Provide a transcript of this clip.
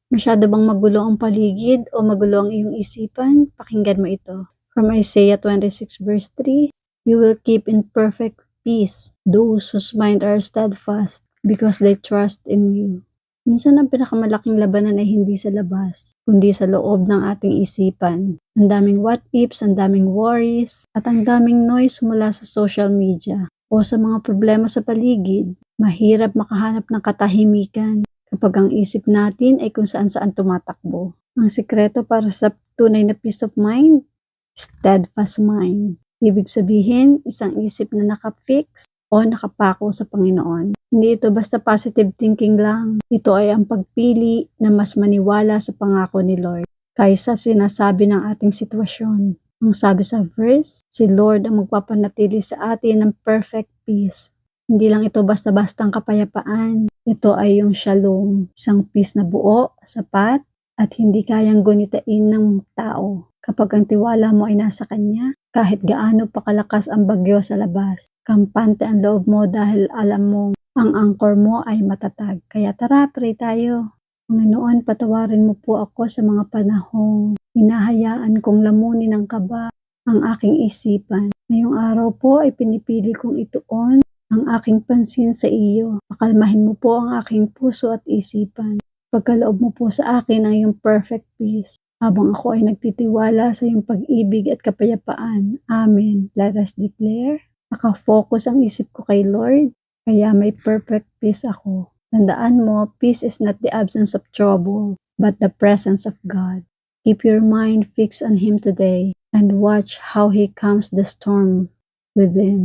Masyado bang magulo ang paligid o magulo ang iyong isipan? Pakinggan mo ito. From Isaiah 26 verse 3, "You will keep in perfect peace those whose mind are steadfast because they trust in you." Minsan ang pinakamalaking labanan ay hindi sa labas, kundi sa loob ng ating isipan. Ang daming what ifs, ang daming worries, at ang daming noise mula sa social media o sa mga problema sa paligid. Mahirap makahanap ng katahimikan kapag ang isip natin ay kung saan-saan tumatakbo. Ang sikreto para sa tunay na peace of mind, steadfast mind. Ibig sabihin, isang isip na nakafix o nakapako sa Panginoon. Hindi ito basta positive thinking lang. Ito ay ang pagpili na mas maniwala sa pangako ni Lord kaysa sinasabi ng ating sitwasyon. Ang sabi sa verse, si Lord ang magpapanatili sa atin ng perfect peace. Hindi lang ito basta-bastang kapayapaan. Ito ay yung shalom, isang peace na buo, sapat, at hindi kayang gunitain ng tao. Kapag ang tiwala mo ay nasa Kanya, kahit gaano pa kalakas ang bagyo sa labas, kampante ang loob mo dahil alam mo ang angkor mo ay matatag. Kaya tara, pray tayo. Panginoon, patawarin mo po ako sa mga panahong hinahayaan kong lamunin ng kaba ang aking isipan. Ngayong araw po ay pinipili kong ituon ang aking pansin sa iyo. Pakalmahin mo po ang aking puso at isipan. Pagkaloob mo po sa akin ang iyong perfect peace. Habang ako ay nagtitiwala sa iyong pag-ibig at kapayapaan. Amen. Let us declare. Nakafocus ang isip ko kay Lord, kaya may perfect peace ako. Tandaan mo, peace is not the absence of trouble, but the presence of God. Keep your mind fixed on Him today and watch how He calms the storm within.